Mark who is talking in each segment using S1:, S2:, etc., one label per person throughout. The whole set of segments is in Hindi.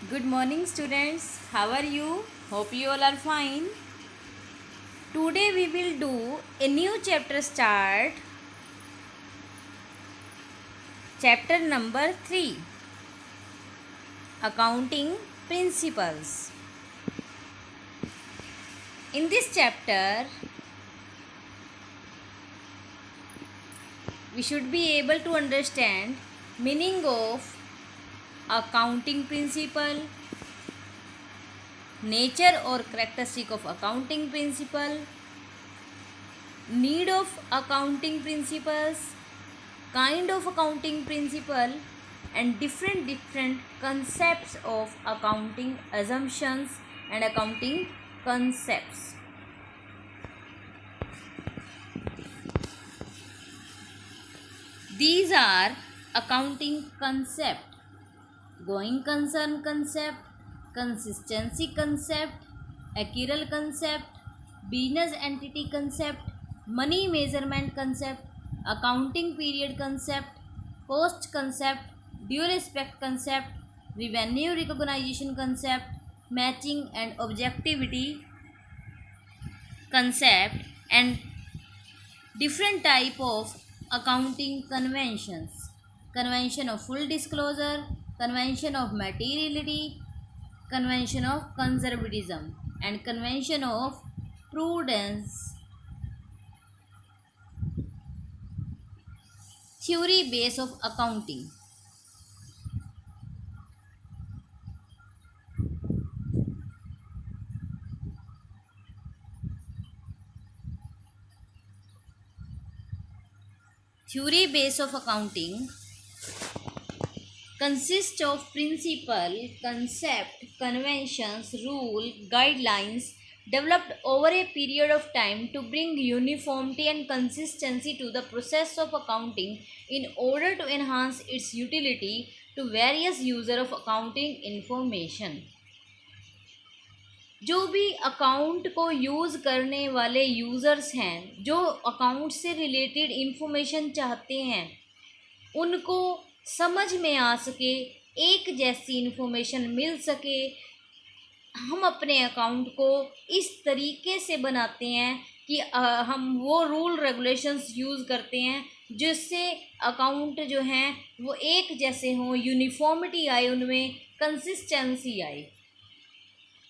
S1: Good morning, students. How are you? Hope you all are fine. Today we will do a new chapter start. Chapter number 3, Accounting Principles. In this chapter, we should be able to understand meaning of accounting principle, nature or characteristic of accounting principle, need of accounting principles, kind of accounting principle, and different concepts of accounting assumptions and accounting concepts. These are accounting concept: going concern concept, consistency concept, accrual concept, business entity concept, money measurement concept, accounting period concept, cost concept, due respect concept, revenue recognition concept, matching and objectivity concept, and different type of accounting conventions: convention of full disclosure, convention of materiality, convention of conservatism, and convention of prudence. Theory base of accounting. Theory base of accounting consists of principle, concept, conventions, rule, guidelines developed over a period of time to bring uniformity and consistency to the process of accounting in order to enhance its utility to various users of accounting information. जो भी अकाउंट को यूज़ करने वाले यूज़र्स हैं, जो अकाउंट से रिलेटेड इंफॉर्मेशन चाहते हैं, उनको समझ में आ सके, एक जैसी इन्फॉर्मेशन मिल सके, हम अपने अकाउंट को इस तरीके से बनाते हैं कि हम वो रूल रेगुलेशंस यूज़ करते हैं जिससे अकाउंट जो हैं वो एक जैसे हों, यूनिफॉर्मिटी आए, उनमें कंसिस्टेंसी आए।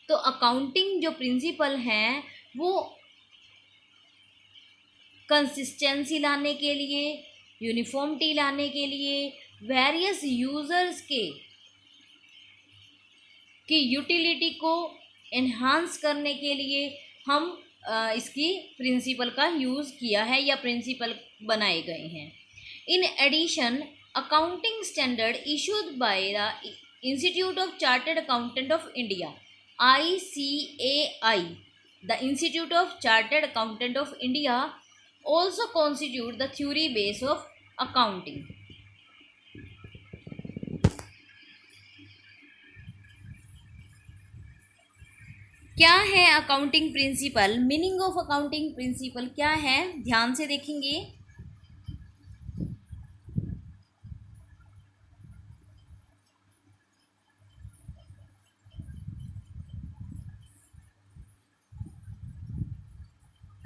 S1: तो अकाउंटिंग जो प्रिंसिपल हैं वो कंसिस्टेंसी लाने के लिए, यूनिफॉर्मिटी लाने के लिए, वेरियस यूज़र्स की यूटिलिटी को एनहांस करने के लिए हम इसकी प्रिंसिपल का यूज़ किया है या प्रिंसिपल बनाए गए हैं। In addition, accounting standard issued by the institute of chartered accountant of India ICAI, the Institute of Chartered Accountant of India, also constitute the theory base of accounting. क्या है accounting principal? Meaning of accounting principle क्या है, ध्यान से देखेंगे।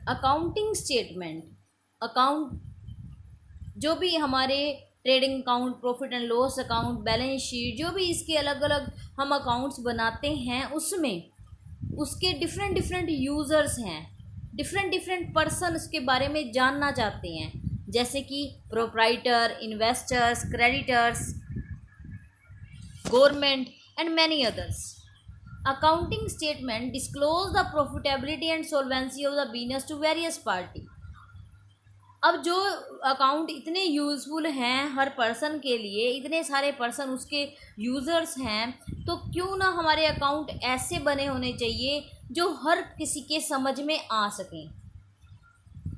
S1: अकाउंटिंग स्टेटमेंट, अकाउंट जो भी हमारे trading account, profit and loss account, balance sheet, जो भी इसके अलग अलग हम अकाउंट्स बनाते हैं, उसमें उसके डिफरेंट यूज़र्स हैं, डिफरेंट पर्सन उसके बारे में जानना चाहते हैं, जैसे कि proprietor, investors, creditors, government and many others. Accounting statement disclose the profitability and solvency of the business to various party. अब जो अकाउंट इतने यूज़फुल हैं हर पर्सन के लिए, इतने सारे पर्सन उसके यूज़र्स हैं, तो क्यों ना हमारे अकाउंट ऐसे बने होने चाहिए जो हर किसी के समझ में आ सकें,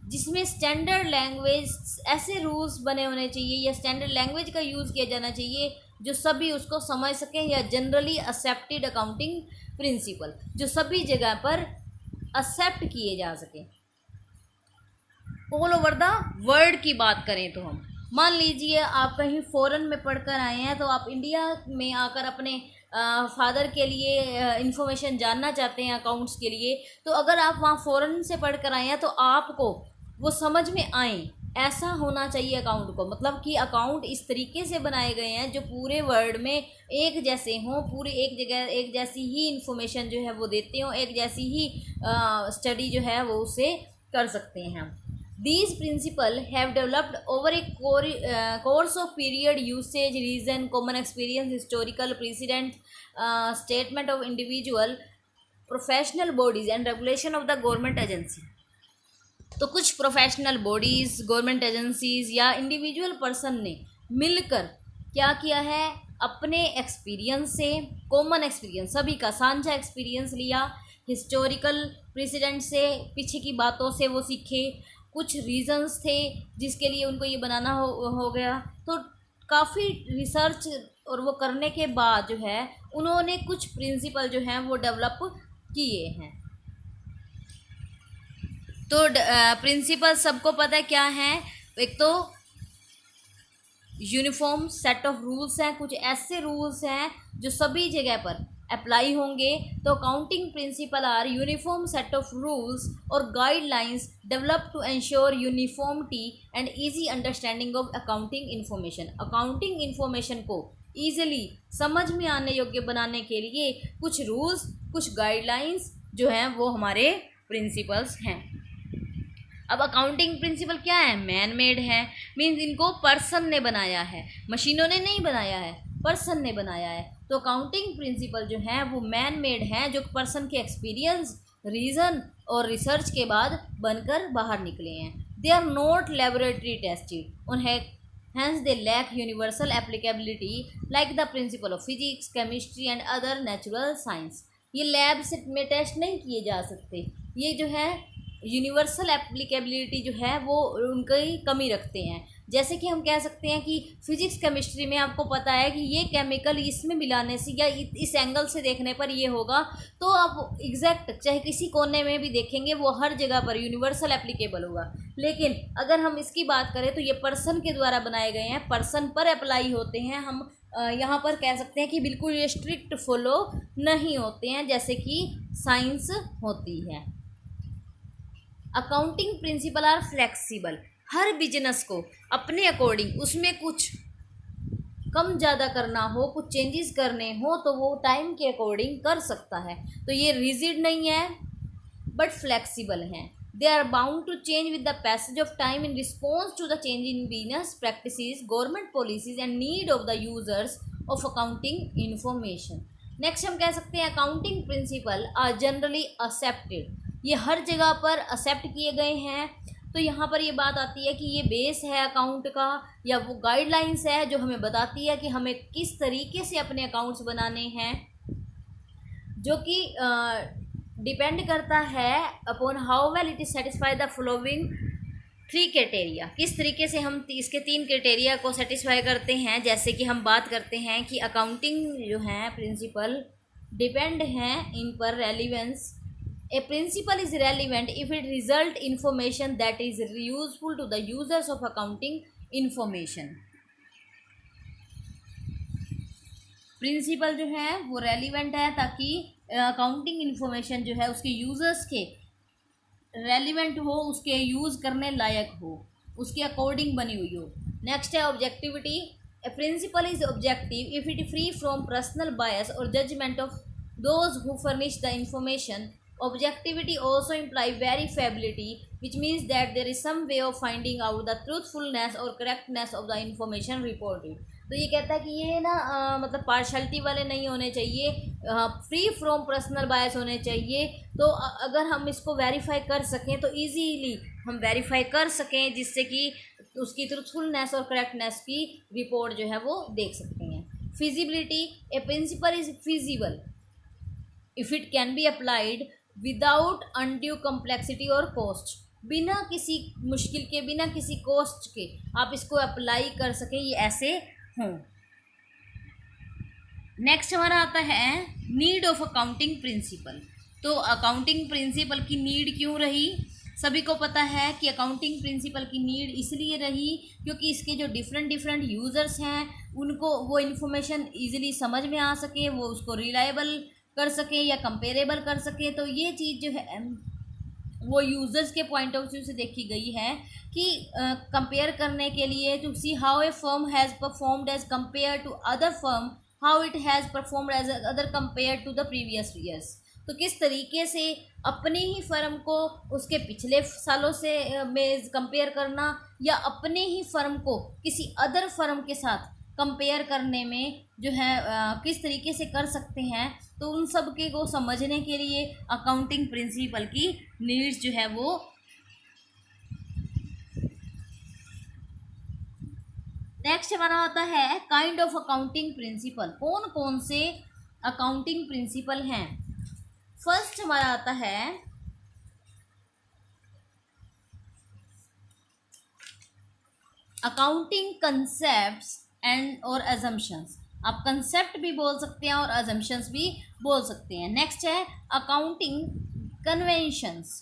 S1: जिसमें स्टैंडर्ड लैंग्वेज, ऐसे रूल्स बने होने चाहिए या स्टैंडर्ड लैंग्वेज का यूज़ किया जाना चाहिए जो सभी उसको समझ सकें, या जनरली एक्सेप्टेड अकाउंटिंग प्रिंसिपल जो सभी जगह पर एक्सेप्ट किए जा सकें। ऑल ओवर द वर्ल्ड की बात करें तो हम मान लीजिए आप कहीं फ़ॉरेन में पढ़कर आए हैं, तो आप इंडिया में आकर अपने फादर के लिए इंफॉर्मेशन जानना चाहते हैं अकाउंट्स के लिए, तो अगर आप वहाँ फ़ॉरेन से पढ़कर आए हैं तो आपको वो समझ में आए, ऐसा होना चाहिए अकाउंट को। मतलब कि अकाउंट इस तरीके से बनाए गए हैं जो पूरे वर्ल्ड में एक जैसे हों, पूरी एक जगह एक जैसी ही इंफॉर्मेशन जो है वो देते हों, एक जैसी ही स्टडी जो है वो उसे कर सकते हैं। These principles have developed over a course of period, usage, reason, common experience, historical precedent, statement of individual, professional bodies and regulation of the government agency। तो कुछ प्रोफेशनल बॉडीज़, गवर्नमेंट एजेंसीज या इंडिविजुअल पर्सन ने मिलकर क्या किया है, अपने एक्सपीरियंस से, कॉमन एक्सपीरियंस, सभी का साझा एक्सपीरियंस लिया, हिस्टोरिकल प्रेसिडेंट से, पीछे की बातों से वो सीखे, कुछ रीजंस थे जिसके लिए उनको ये बनाना हो गया। तो काफ़ी रिसर्च और वो करने के बाद जो है उन्होंने कुछ प्रिंसिपल जो हैं वो डेवलप किए हैं। तो प्रिंसिपल सबको पता है क्या है, एक तो यूनिफॉर्म सेट ऑफ रूल्स हैं, कुछ ऐसे रूल्स हैं जो सभी जगह पर अप्लाई होंगे। तो accounting principle are uniform set of rules और guidelines develop to ensure uniformity and easy understanding of accounting information. Accounting information को ईजिली समझ में आने योग्य बनाने के लिए कुछ रूल्स, कुछ गाइडलाइंस जो हैं वो हमारे प्रिंसिपल्स हैं। अब अकाउंटिंग प्रिंसिपल क्या है, मैन मेड है, मीन्स इनको पर्सन ने बनाया है, मशीनों ने नहीं बनाया है, पर्सन ने बनाया है। तो अकाउंटिंग प्रिंसिपल जो है वो मैन मेड हैं, जो पर्सन के एक्सपीरियंस, रीज़न और रिसर्च के बाद बनकर बाहर निकले हैं। They are not laboratory tested, उन्हें hence they lack universal applicability like the principle of physics, chemistry and other natural science. ये लैब से में टेस्ट नहीं किए जा सकते, ये जो है यूनिवर्सल एप्लीकेबिलिटी जो है वो उनकी कमी रखते हैं। जैसे कि हम कह सकते हैं कि फिजिक्स केमिस्ट्री में आपको पता है कि ये केमिकल इसमें मिलाने से या इस एंगल से देखने पर ये होगा, तो आप एग्जैक्ट चाहे किसी कोने में भी देखेंगे वो हर जगह पर यूनिवर्सल एप्लीकेबल होगा। लेकिन अगर हम इसकी बात करें तो ये पर्सन के द्वारा बनाए गए हैं, पर्सन पर अप्लाई होते हैं। हम यहाँ पर कह सकते हैं कि बिल्कुल ये स्ट्रिक्ट फॉलो नहीं होते हैं जैसे कि साइंस होती है। अकाउंटिंग प्रिंसिपल आर फ्लेक्सिबल, हर बिजनेस को अपने अकॉर्डिंग उसमें कुछ कम ज़्यादा करना हो, कुछ चेंजेस करने हो तो वो टाइम के अकॉर्डिंग कर सकता है। तो ये रिजिड नहीं है बट फ्लेक्सिबल हैं। They are bound to change with the passage of time in response to the change in business practices, government policies and need of the users of accounting information. Next हम कह सकते हैं accounting principle are generally accepted, ये हर जगह पर एक्सेप्ट किए गए हैं। तो यहाँ पर ये बात आती है कि ये बेस है अकाउंट का, या वो गाइडलाइंस है जो हमें बताती है कि हमें किस तरीके से अपने अकाउंट्स बनाने हैं, जो कि डिपेंड करता है upon how well it is satisfy the following 3 criteria. किस तरीके से हम इसके 3 क्राइटेरिया को सेटिस्फाई करते हैं। जैसे कि हम बात करते हैं कि अकाउंटिंग जो है प्रिंसिपल डिपेंड हैं इन पर relevance. A principle is relevant if it result information that is useful to the users of accounting information। Principle जो है वो रेलिवेंट है ताकि अकाउंटिंग इन्फॉर्मेशन जो है उसके यूज़र्स के रेलिवेंट हो, उसके यूज़ करने लायक हो, उसके अकॉर्डिंग बनी हुई हो। नेक्स्ट है objectivity. A principle is objective if it free from personal bias or judgement of those who furnish the information. Objectivity also implies verifiability, which means that there is some way of finding out the truthfulness or correctness of the information reported। तो ये कहता है कि ये ना मतलब पार्शलिटी वाले नहीं होने चाहिए, फ्री फ्रॉम पर्सनल बायस होने चाहिए। तो अगर हम इसको वेरीफाई कर सकें तो इजीली हम वेरीफाई कर सकें, जिससे कि उसकी ट्रूथफुलनेस और करेक्टनेस की रिपोर्ट जो है वो देख सकते हैं। Feasibility, a principle is feasible if it can be applied without undue complexity और कॉस्ट। बिना किसी मुश्किल के, बिना किसी कॉस्ट के आप इसको अप्लाई कर सकें, ये ऐसे हों। नेक्स्ट हमारा आता है नीड ऑफ अकाउंटिंग प्रिंसिपल। तो अकाउंटिंग प्रिंसिपल की नीड क्यों रही, सभी को पता है कि अकाउंटिंग प्रिंसिपल की नीड इसलिए रही क्योंकि इसके जो डिफरेंट डिफरेंट यूज़र्स हैं उनको वो इन्फॉर्मेशन ईजिली समझ में आ सके, वो उसको रिलायबल कर सकें या कंपेरेबल कर सकें। तो ये चीज़ जो है वो यूज़र्स के पॉइंट ऑफ व्यू से देखी गई है कि कंपेयर करने के लिए to see how a firm has performed as compare to other firm, how it has performed as other compare to the previous years. तो किस तरीके से अपनी ही फर्म को उसके पिछले सालों से में कंपेयर करना या अपने ही फर्म को किसी अदर फर्म के साथ कंपेयर करने में जो है किस तरीके से कर सकते हैं। तो उन सब के को समझने के लिए अकाउंटिंग प्रिंसिपल की नीड्स जो है वो नेक्स्ट हमारा आता है काइंड ऑफ अकाउंटिंग प्रिंसिपल। कौन कौन से अकाउंटिंग प्रिंसिपल हैं। फर्स्ट हमारा आता है अकाउंटिंग कंसेप्ट्स एंड और अजम्पशंस। आप कंसेप्ट भी बोल सकते हैं और अजम्पशंस भी बोल सकते हैं। नेक्स्ट है अकाउंटिंग कन्वेंशंस।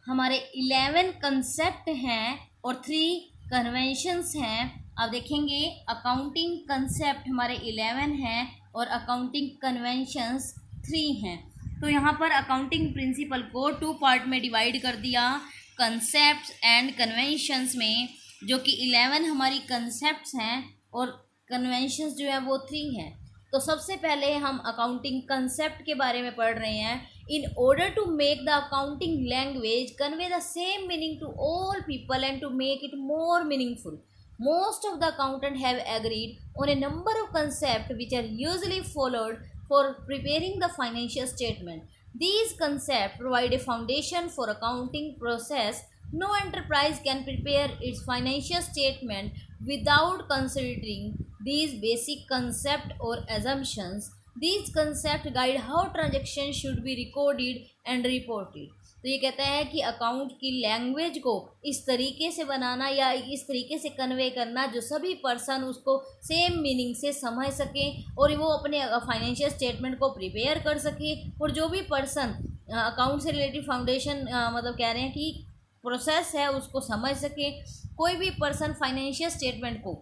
S1: हमारे 11 कंसेप्ट हैं और 3 कन्वेंशंस हैं। आप देखेंगे अकाउंटिंग कंसेप्ट हमारे 11 हैं और अकाउंटिंग कन्वेंशंस 3 हैं। तो यहाँ पर अकाउंटिंग प्रिंसिपल को 2 पार्ट में डिवाइड कर दिया, कंसेप्ट्स एंड कन्वेंशंस में, जो कि 11 हमारी कंसेप्ट्स हैं और कन्वेंशंस जो है वो 3 हैं। तो सबसे पहले हम अकाउंटिंग कंसेप्ट के बारे में पढ़ रहे हैं। In order to make the accounting language convey the same meaning to all people and to make it more meaningful, most of the accountants have agreed on a number of concepts which are usually followed for preparing the financial statement. These concepts provide a foundation for accounting process. No enterprise can prepare its financial statement without considering these basic concepts or assumptions. These concepts guide how transactions should be recorded and reported. तो ये कहता है कि अकाउंट की लैंग्वेज को इस तरीके से बनाना या इस तरीके से कन्वे करना जो सभी पर्सन उसको सेम मीनिंग से समझ सकें और वो अपने फाइनेंशियल स्टेटमेंट को प्रिपेयर कर सके। और जो भी पर्सन अकाउंट से रिलेटेड फाउंडेशन मतलब कह रहे हैं कि प्रोसेस है उसको समझ सके, कोई भी पर्सन फाइनेंशियल स्टेटमेंट को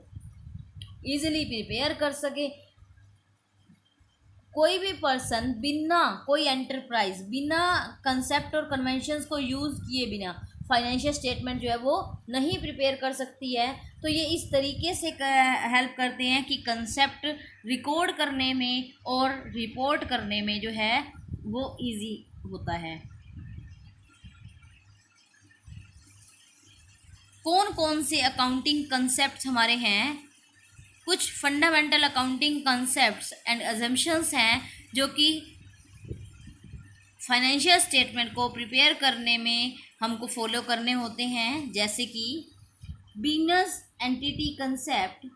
S1: ईजिली प्रिपेयर कर सके। कोई भी पर्सन बिना कोई एंटरप्राइज बिना कंसेप्ट और कन्वेंशंस को यूज़ किए बिना फाइनेंशियल स्टेटमेंट जो है वो नहीं प्रिपेयर कर सकती है। तो ये इस तरीके से हेल्प करते हैं कि कंसेप्ट रिकॉर्ड करने में और रिपोर्ट करने में जो है वो इजी होता है। कौन कौन से अकाउंटिंग कंसेप्ट हमारे हैं। कुछ fundamental accounting concepts and assumptions हैं जो कि फाइनेंशियल स्टेटमेंट को प्रिपेयर करने में हमको फॉलो करने होते हैं, जैसे कि business entity concept,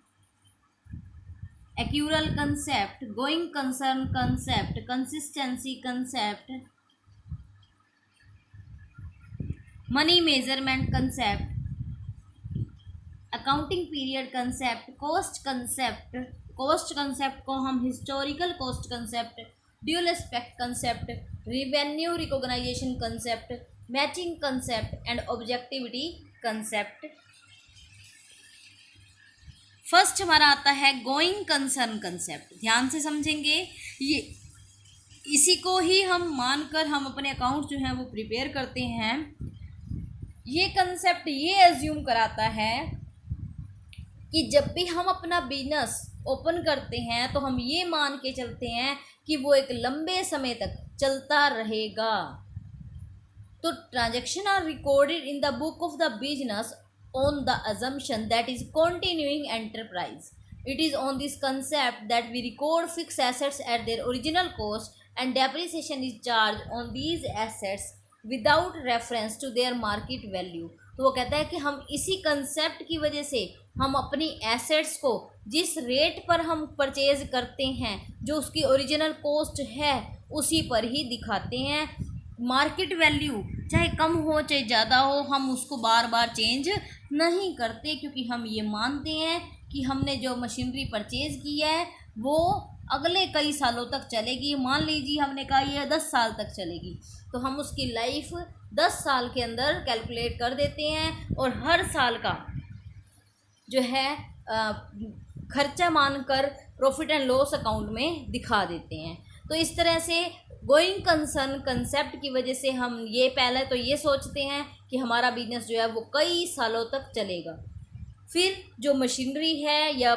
S1: accrual concept, going concern concept, consistency concept, money measurement concept, accounting period concept, cost concept को हम historical cost concept, dual aspect concept, revenue recognition concept, matching concept and objectivity concept. First हमारा आता है गोइंग कंसर्न कंसेप्ट। ध्यान से समझेंगे, ये इसी को ही हम मानकर हम अपने अकाउंट जो है वो प्रिपेयर करते हैं। ये कंसेप्ट ये एज्यूम कराता है कि जब भी हम अपना बिजनेस ओपन करते हैं तो हम ये मान के चलते हैं कि वो एक लंबे समय तक चलता रहेगा। तो transaction are recorded in the book of the business on the assumption that is continuing enterprise. It is on this concept that we record fixed assets at their original cost and depreciation is charged on these assets without reference to their market value. तो वो कहता है कि हम इसी कंसेप्ट की वजह से हम अपनी एसेट्स को जिस रेट पर हम परचेज करते हैं, जो उसकी ओरिजिनल कॉस्ट है, उसी पर ही दिखाते हैं। मार्केट वैल्यू चाहे कम हो चाहे ज़्यादा हो, हम उसको बार बार चेंज नहीं करते, क्योंकि हम ये मानते हैं कि हमने जो मशीनरी परचेज़ की है वो अगले कई सालों तक चलेगी। मान लीजिए हमने कहा ये 10 साल तक चलेगी, तो हम उसकी लाइफ 10 साल के अंदर कैलकुलेट कर देते हैं और हर साल का जो है खर्चा मानकर प्रॉफिट एंड लॉस अकाउंट में दिखा देते हैं। तो इस तरह से गोइंग कंसर्न कंसेप्ट की वजह से हम ये पहले तो ये सोचते हैं कि हमारा बिजनेस जो है वो कई सालों तक चलेगा। फिर जो मशीनरी है या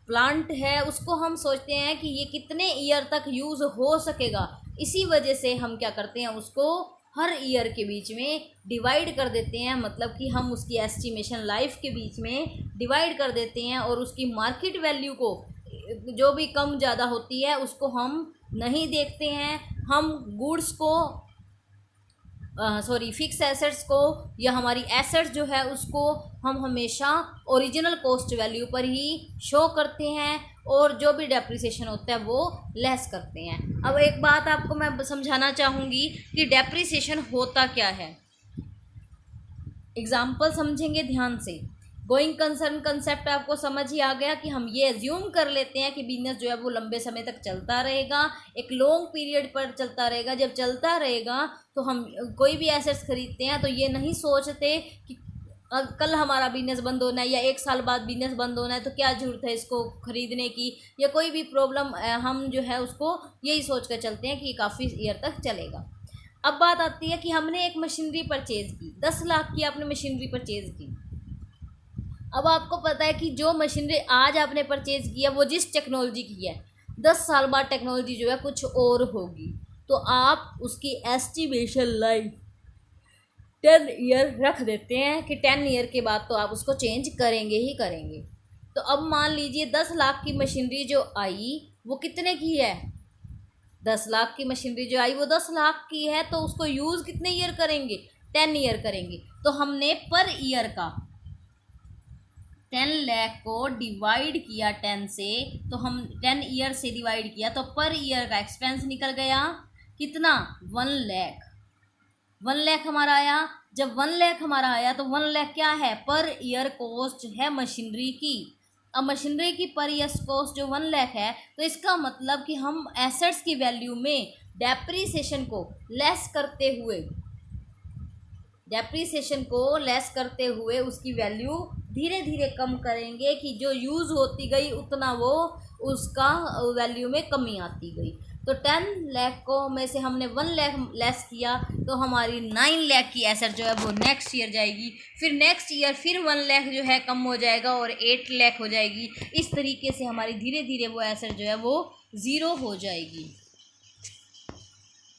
S1: प्लांट है उसको हम सोचते हैं कि ये कितने ईयर तक यूज़ हो सकेगा। इसी वजह से हम क्या करते हैं, उसको हर ईयर के बीच में डिवाइड कर देते हैं, मतलब कि हम उसकी एस्टिमेशन लाइफ के बीच में डिवाइड कर देते हैं और उसकी मार्केट वैल्यू को जो भी कम ज़्यादा होती है उसको हम नहीं देखते हैं। हम गुड्स को फिक्स एसेट्स को या हमारी एसेट्स जो है उसको हम हमेशा ओरिजिनल कॉस्ट वैल्यू पर ही शो करते हैं और जो भी डेप्रिसिएशन होता है वो लेस करते हैं। अब एक बात आपको मैं समझाना चाहूँगी कि डेप्रिसिएशन होता क्या है। एग्जाम्पल समझेंगे ध्यान से। गोइंग कंसर्न कंसेप्ट आपको समझ ही आ गया कि हम ये एज्यूम कर लेते हैं कि बिजनेस जो है वो लंबे समय तक चलता रहेगा, एक लॉन्ग पीरियड पर चलता रहेगा। जब चलता रहेगा तो हम कोई भी एसेट्स खरीदते हैं तो ये नहीं सोचते कि कल हमारा बिजनेस बंद होना है या 1 साल बाद बिजनेस बंद होना है तो क्या ज़रूरत है इसको ख़रीदने की, या कोई भी प्रॉब्लम हम जो है उसको यही सोच कर चलते हैं कि ये काफ़ी ईयर तक चलेगा। अब बात आती है कि हमने एक मशीनरी परचेज़ की, 10 लाख की आपने मशीनरी परचेज़ की। अब आपको पता है कि जो मशीनरी आज आपने परचेज़ किया वो जिस टेक्नोलॉजी की है, 10 साल बाद टेक्नोलॉजी जो है कुछ और होगी, तो आप उसकी एस्टिमेशन लाइफ 10 ईयर रख देते हैं कि 10 ईयर के बाद तो आप उसको चेंज करेंगे ही करेंगे। तो अब मान लीजिए 10 लाख की मशीनरी जो आई वो कितने की है, 10 लाख की मशीनरी जो आई वो 10 लाख की है, तो उसको यूज़ कितने ईयर करेंगे, 10 ईयर करेंगे। तो हमने पर ईयर का 10 लाख को डिवाइड किया 10 से, तो हम 10 ईयर से डिवाइड किया तो पर ईयर का एक्सपेंस निकल गया कितना, 1 लाख। 1 लाख हमारा आया। जब 1 लाख हमारा आया तो 1 लाख क्या है, पर ईयर कॉस्ट है मशीनरी की। अब मशीनरी की पर ईयर कॉस्ट जो 1 लाख है, तो इसका मतलब कि हम एसेट्स की वैल्यू में डेप्रीसिएशन को लेस करते हुए उसकी वैल्यू धीरे धीरे कम करेंगे कि जो यूज़ होती गई उतना वो उसका वैल्यू में कमी आती गई। तो 10 लाख को में से हमने 1 लाख लेस किया तो हमारी 9 लाख की एसेट जो है वो नेक्स्ट ईयर जाएगी। फिर नेक्स्ट ईयर फिर 1 लाख जो है कम हो जाएगा और 8 लाख हो जाएगी। इस तरीके से हमारी धीरे धीरे वो एसेट जो है वो ज़ीरो हो जाएगी।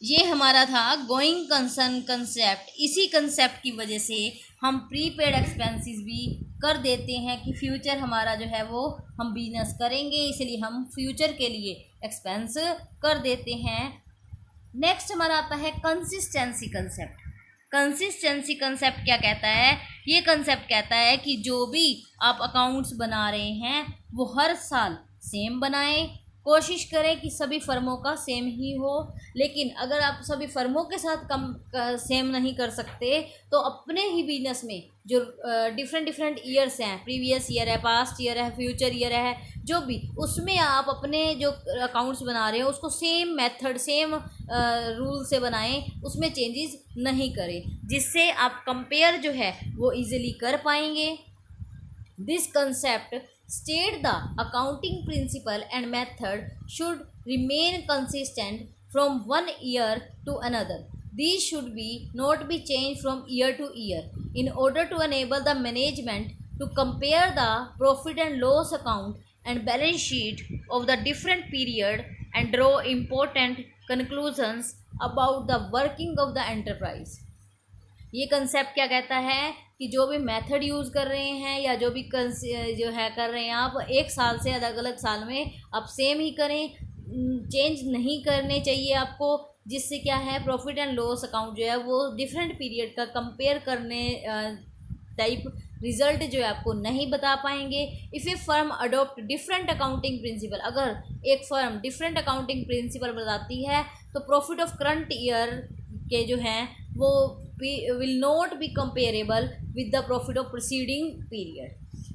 S1: ये हमारा था गोइंग कंसर्न कंसेप्ट। इसी कंसेप्ट की वजह से हम प्रीपेड एक्सपेंसेस भी कर देते हैं कि फ्यूचर हमारा जो है वो हम बिजनेस करेंगे, इसलिए हम फ्यूचर के लिए एक्सपेंस कर देते हैं। नेक्स्ट हमारा आता है कंसिस्टेंसी कंसेप्ट। कंसिस्टेंसी कंसेप्ट क्या कहता है, ये कंसेप्ट कहता है कि जो भी आप अकाउंट्स बना रहे हैं वो हर साल सेम बनाएं। कोशिश करें कि सभी फर्मों का सेम ही हो, लेकिन अगर आप सभी फर्मों के साथ सेम नहीं कर सकते तो अपने ही बिजनेस में जो डिफरेंट ईयर्स हैं, प्रीवियस ईयर है, पास्ट ईयर है, फ्यूचर ईयर है, जो भी उसमें आप अपने जो अकाउंट्स बना रहे हो उसको सेम मेथड सेम रूल से बनाएं, उसमें चेंजेस नहीं करें, जिससे आप कंपेयर जो है वो इजीली कर पाएंगे। This concept state the accounting principle and method should remain consistent from one year to another. These should not be changed from year to year in order to enable the management to compare the profit and loss account and balance sheet of the different period and draw important conclusions about the working of the enterprise. ये कंसेप्ट क्या कहता है कि जो भी मेथड यूज़ कर रहे हैं या जो भी जो है कर रहे हैं आप, एक साल से अलग अलग साल में आप सेम ही करें, चेंज नहीं करने चाहिए आपको, जिससे क्या है प्रॉफिट एंड लॉस अकाउंट जो है वो डिफरेंट पीरियड का कंपेयर करने टाइप रिजल्ट जो है आपको नहीं बता पाएंगे। If A firm adopt different accounting principle, अगर एक फर्म डिफरेंट अकाउंटिंग प्रिंसिपल बताती है तो प्रॉफिट ऑफ करंट ईयर के जो हैं वो will not be comparable with the profit of preceding period.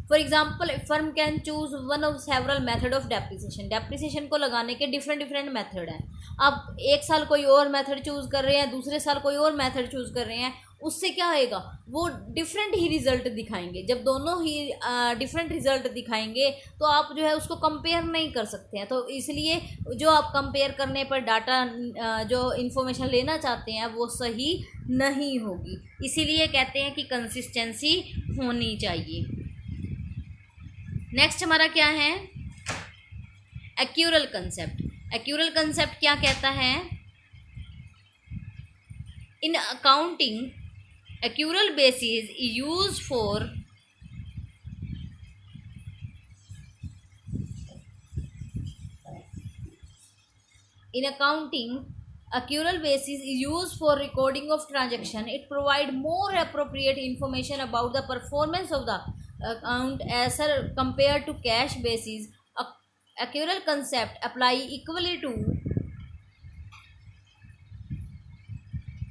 S1: For example firm can choose one of several method of depreciation, depreciation को लगाने के डिफरेंट डिफरेंट मेथड हैं। आप एक साल कोई और मेथड चूज़ कर रहे हैं, दूसरे साल कोई और मेथड चूज़ कर रहे हैं, उससे क्या होएगा, वो डिफरेंट ही रिजल्ट दिखाएंगे। जब दोनों ही डिफरेंट रिजल्ट दिखाएंगे तो आप जो है उसको कंपेयर नहीं कर सकते हैं। तो इसलिए जो आप कंपेयर करने पर डाटा जो इन्फॉर्मेशन लेना चाहते हैं वो सही नहीं होगी। इसीलिए कहते हैं कि कंसिस्टेंसी होनी चाहिए। नेक्स्ट हमारा क्या है, एक्यूरल कंसेप्ट। एक्यूरल कंसेप्ट क्या कहता है, in accounting accrual basis is used for in accounting accrual basis is used for recording of transaction. It provide more appropriate information about the performance of the account as compared to cash basis. Accrual concept apply equally to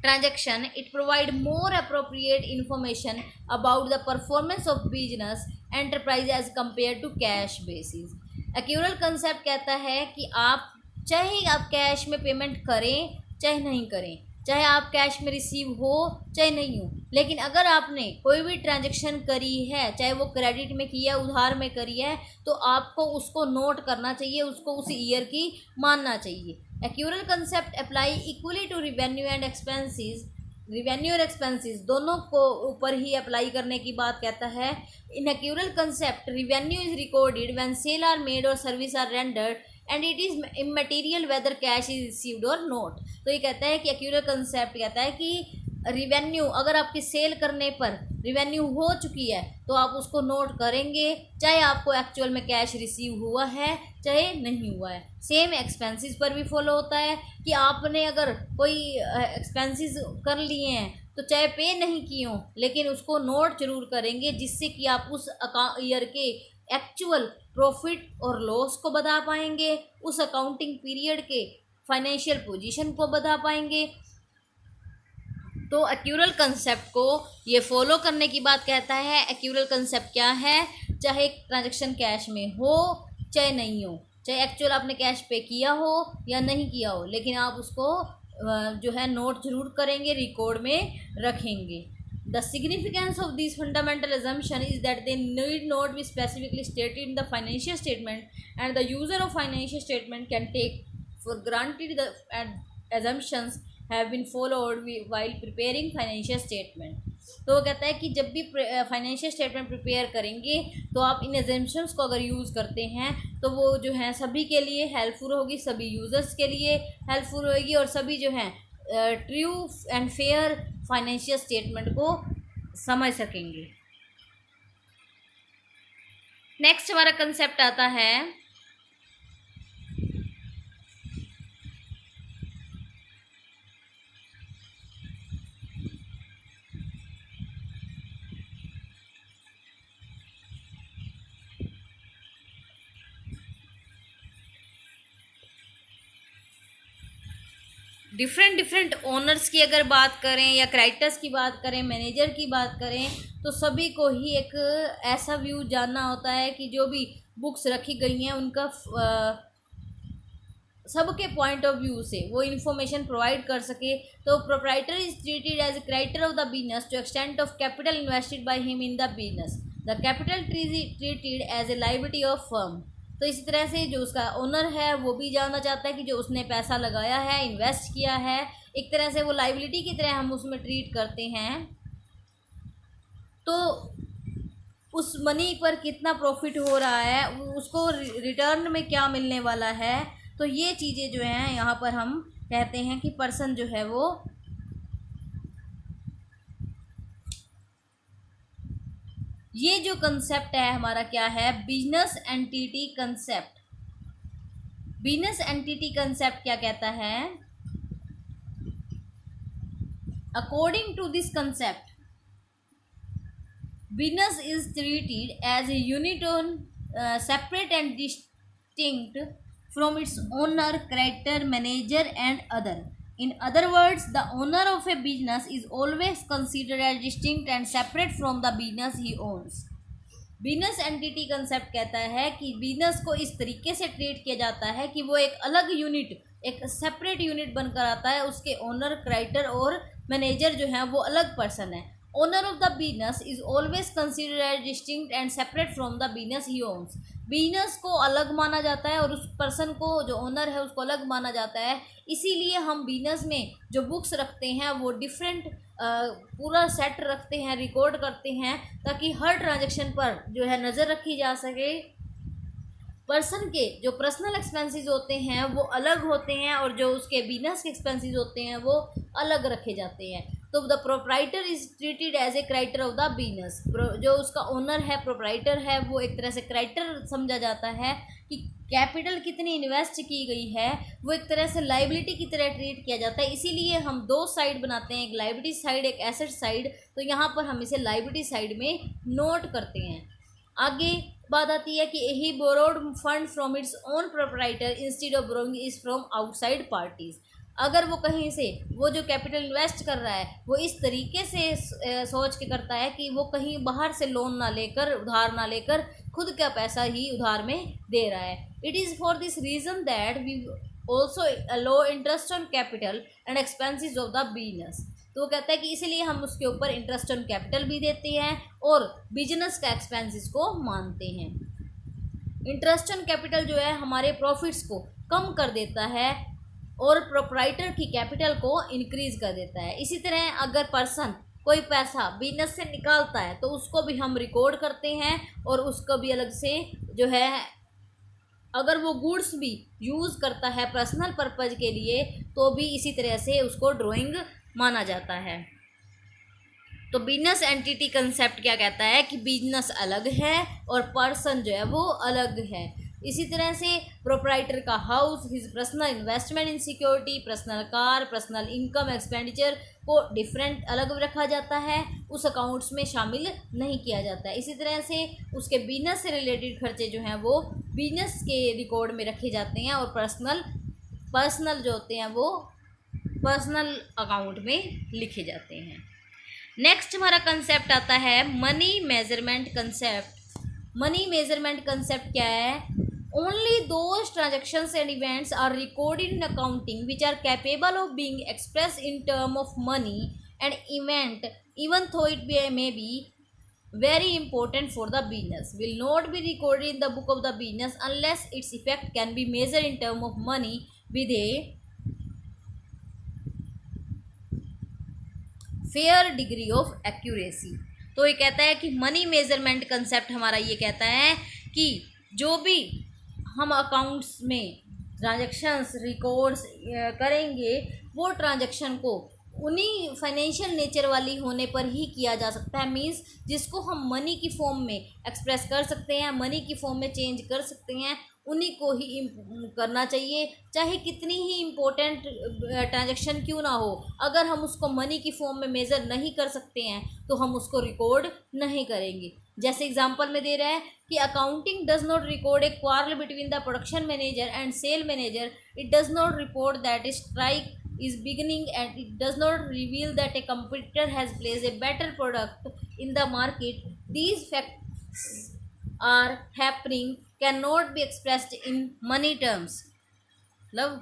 S1: transaction. It provide more appropriate information about the performance of business enterprise as compared to cash basis. Accrual concept कहता है कि आप चाहे आप कैश में पेमेंट करें चाहे नहीं करें, चाहे आप कैश में रिसीव हो चाहे नहीं हो, लेकिन अगर आपने कोई भी ट्रांजैक्शन करी है, चाहे वो क्रेडिट में की है उधार में करी है, तो आपको उसको नोट करना चाहिए, उसको उस ईयर की मानना चाहिए। Accrual concept apply equally to revenue and expenses. Revenue और एक्सपेंसेस दोनों को ऊपर ही अप्लाई करने की बात कहता है। In accrual concept revenue is recorded when sale are made or service are rendered and it is immaterial whether cash is received or not. तो ये कहता है कि एक्यूरल कंसेप्ट कहता है कि रिवेन्यू अगर आपकी सेल करने पर रिवेन्यू हो चुकी है तो आप उसको नोट करेंगे, चाहे आपको एक्चुअल में कैश रिसीव हुआ है चाहे नहीं हुआ है। सेम एक्सपेंसेस पर भी फॉलो होता है कि आपने अगर कोई एक्सपेंसेस कर लिए हैं तो चाहे पे नहीं किए हों, लेकिन उसको नोट जरूर करेंगे, जिससे कि आप उस ईयर के एक्चुअल प्रॉफिट और लॉस को बता पाएंगे, उस अकाउंटिंग पीरियड के फाइनेंशियल पोजीशन को बता पाएंगे। तो एक्यूरल कंसेप्ट को ये फॉलो करने की बात कहता है। एक्यूरल कंसेप्ट क्या है, चाहे ट्रांजैक्शन कैश में हो चाहे नहीं हो, चाहे एक्चुअल आपने कैश पे किया हो या नहीं किया हो, लेकिन आप उसको जो है नोट जरूर करेंगे, रिकॉर्ड में रखेंगे। The significance of these fundamental assumption is that they need not be specifically stated in the financial statement, and the user of financial statement can take for granted the assumptions have been followed while preparing financial statement। तो वो कहता है कि जब भी फाइनेंशियल स्टेटमेंट प्रिपेयर करेंगे तो आप इन एजम्पशंस को अगर यूज़ करते हैं तो वो जो है सभी के लिए हेल्पफुल होगी, सभी यूज़र्स के लिए हेल्पफुल होगी, और सभी जो हैं true and fair financial statement को समझ सकेंगे। नेक्स्ट हमारा कंसेप्ट आता है डिफरेंट ओनर्स की अगर बात करें या क्राइटर्स की बात करें, मैनेजर की बात करें, तो सभी को ही एक ऐसा व्यू जानना होता है कि जो भी बुक्स रखी गई हैं उनका सबके पॉइंट ऑफ व्यू से वो इन्फॉर्मेशन प्रोवाइड कर सके। तो proprietor is treated as a creditor of the business to extent of capital invested by him in the business. The capital treated as a liability of firm. तो इसी तरह से जो उसका ओनर है वो भी जानना चाहता है कि जो उसने पैसा लगाया है, इन्वेस्ट किया है, एक तरह से वो लायबिलिटी की तरह हम उसमें ट्रीट करते हैं। तो उस मनी पर कितना प्रॉफिट हो रहा है, उसको रिटर्न में क्या मिलने वाला है, तो ये चीज़ें जो हैं यहाँ पर हम कहते हैं कि पर्सन जो है वो ये जो कंसेप्ट है हमारा क्या है, business entity concept. Business entity concept क्या कहता है, according to this concept business is treated as a unit on separate and distinct from its owner, character, manager and other. In other words, the owner of a business is always considered as distinct and separate from the business he owns. Business entity concept कहता है कि बिजनेस को इस तरीके से ट्रीट किया जाता है कि वो एक अलग यूनिट, एक सेपरेट यूनिट बनकर आता है। उसके ओनर, क्राइटर और मैनेजर जो हैं वो अलग पर्सन है। Owner of the business is always considered as distinct and separate from the business he owns. Business को अलग माना जाता है और उस पर्सन को, जो ओनर है, उसको अलग माना जाता है। इसीलिए हम बिजनेस में जो बुक्स रखते हैं वो डिफरेंट पूरा सेट रखते हैं, रिकॉर्ड करते हैं, ताकि हर ट्रांजैक्शन पर जो है नज़र रखी जा सके। पर्सन के जो पर्सनल एक्सपेंसेस होते हैं वो अलग होते हैं और जो उसके बिजनेस के एक्सपेंसेस होते हैं वो अलग रखे जाते हैं। तो the proprietor is treated as a creditor of the business. जो उसका ओनर है, प्रोप्राइटर है, वो एक तरह से क्राइटर समझा जाता है कि कैपिटल कितनी इन्वेस्ट की गई है वो एक तरह से लाइबिलिटी की तरह ट्रीट किया जाता है। इसीलिए हम दो साइड बनाते हैं, एक लाइबिलिटी साइड, एक एसेट साइड। तो यहाँ पर हम इसे लाइबिलिटी साइड में नोट करते हैं। आगे बात आती है कि he borrowed fund from its own proprietor instead of borrowing is from outside parties. अगर वो कहीं से वो जो कैपिटल इन्वेस्ट कर रहा है वो इस तरीके से सोच के करता है कि वो कहीं बाहर से लोन ना लेकर, उधार ना लेकर, खुद का पैसा ही उधार में दे रहा है। It is for this reason that we also allow interest on capital and expenses of the business. तो वो कहता है कि इसीलिए हम उसके ऊपर इंटरेस्ट ऑन कैपिटल भी देते हैं और बिजनेस का एक्सपेंसेस को मानते हैं। इंटरेस्ट ऑन कैपिटल जो है हमारे प्रॉफिट्स को कम कर देता है और प्रोप्राइटर की कैपिटल को इंक्रीज कर देता है। इसी तरह अगर पर्सन कोई पैसा बिजनेस से निकालता है तो उसको भी हम रिकॉर्ड करते हैं और उसको भी अलग से जो है, अगर वो गुड्स भी यूज़ करता है पर्सनल पर्पज़ के लिए तो भी इसी तरह से उसको ड्राइंग माना जाता है। तो बिजनेस एंटिटी कंसेप्ट क्या कहता है कि बिजनेस अलग है और पर्सन जो है वो अलग है। इसी तरह से प्रोप्राइटर का हाउस, हिज पर्सनल इन्वेस्टमेंट इन security, personal car, personal income expenditure को डिफरेंट अलग रखा जाता है, उस अकाउंट्स में शामिल नहीं किया जाता है। इसी तरह से उसके बिजनेस से रिलेटेड खर्चे जो हैं वो बिजनेस के रिकॉर्ड में रखे जाते हैं और पर्सनल जो होते हैं वो पर्सनल अकाउंट में लिखे जाते हैं। नेक्स्ट हमारा कंसेप्ट आता है money measurement concept. Money measurement concept क्या है? Only those transactions and events are recorded in accounting which are capable of being express in term of money and event even tho it may be very important for the business will not be recorded in the book of the business unless its effect can be measured in term of money with a fair degree of accuracy. तो ये कहता है कि मनी मेजरमेंट कंसेप्ट हमारा ये कहता है कि जो भी हम अकाउंट्स में ट्रांजैक्शंस रिकॉर्ड्स करेंगे वो ट्रांजैक्शन को उन्हीं फाइनेंशियल नेचर वाली होने पर ही किया जा सकता है। मींस जिसको हम मनी की फॉर्म में एक्सप्रेस कर सकते हैं, मनी की फॉर्म में चेंज कर सकते हैं, उन्हीं को ही करना चाहिए, चाहे कितनी ही इम्पोर्टेंट ट्रांजैक्शन क्यों ना हो। अगर हम उसको मनी की फॉर्म में मेज़र नहीं कर सकते हैं तो हम उसको रिकॉर्ड नहीं करेंगे। जैसे एग्जांपल में दे रहा है कि accounting does not record a quarrel between the production manager and sale manager, it does not report that a strike is beginning and it does not reveal that a competitor has placed a better product in the market. These facts are happening cannot be expressed in money terms. Love,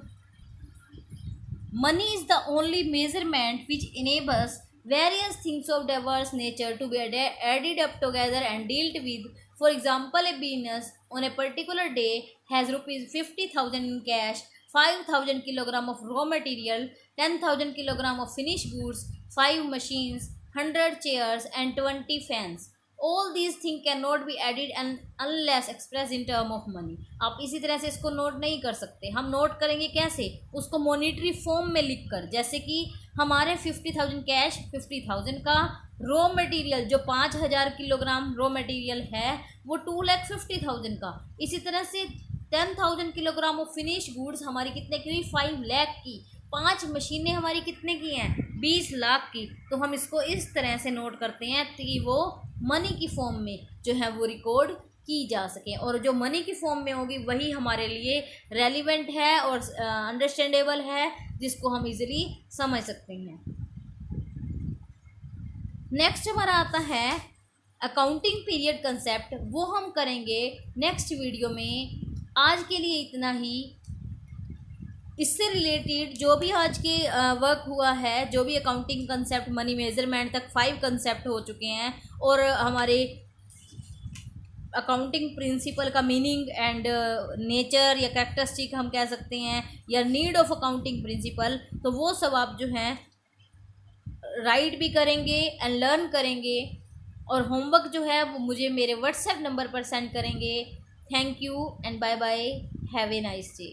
S1: money is the only measurement which enables various things of diverse nature to be added up together and dealt with. For example, a business on a particular day has rupees 50,000 in cash, 5,000 kilogram of raw material, 10,000 kilogram of finished goods, 5 machines, 100 chairs and 20 fans. All these things cannot be added and unless expressed in term of money. आप इसी तरह से इसको नोट नहीं कर सकते। हम नोट करेंगे कैसे? उसको मॉनिटरी फॉर्म में लिख कर, जैसे कि हमारे 50,000 कैश, 50,000 का रॉ मटेरियल जो 5,000 किलोग्राम रॉ मटेरियल है वो 2,50,000 का। इसी तरह से 10,000 किलोग्राम ऑफ फिनिश गुड्स हमारी कितने की हुई? 5 लाख की। 5 मशीनें हमारी कितने की हैं? 20 लाख की। तो हम इसको इस तरह से नोट करते हैं कि वो मनी की फॉर्म में जो है वो रिकॉर्ड की जा सके, और जो मनी की फॉर्म में होगी वही हमारे लिए रेलिवेंट है और अंडरस्टैंडेबल है, जिसको हम इजीली समझ सकते हैं। नेक्स्ट हमारा आता है अकाउंटिंग पीरियड कंसेप्ट वो हम करेंगे नेक्स्ट वीडियो में। आज के लिए इतना ही। इससे रिलेटेड जो भी आज के वर्क हुआ है, जो भी अकाउंटिंग कंसेप्ट मनी मेजरमेंट तक 5 कंसेप्ट हो चुके हैं, और हमारे अकाउंटिंग प्रिंसिपल का मीनिंग एंड नेचर या कैरेक्टरिस्टिक हम कह सकते हैं, या नीड ऑफ अकाउंटिंग प्रिंसिपल, तो वो सब आप जो हैं राइट भी करेंगे एंड लर्न करेंगे, और होमवर्क जो है वो मुझे मेरे व्हाट्सएप नंबर पर सेंड करेंगे। Thank you and bye bye, have a nice day.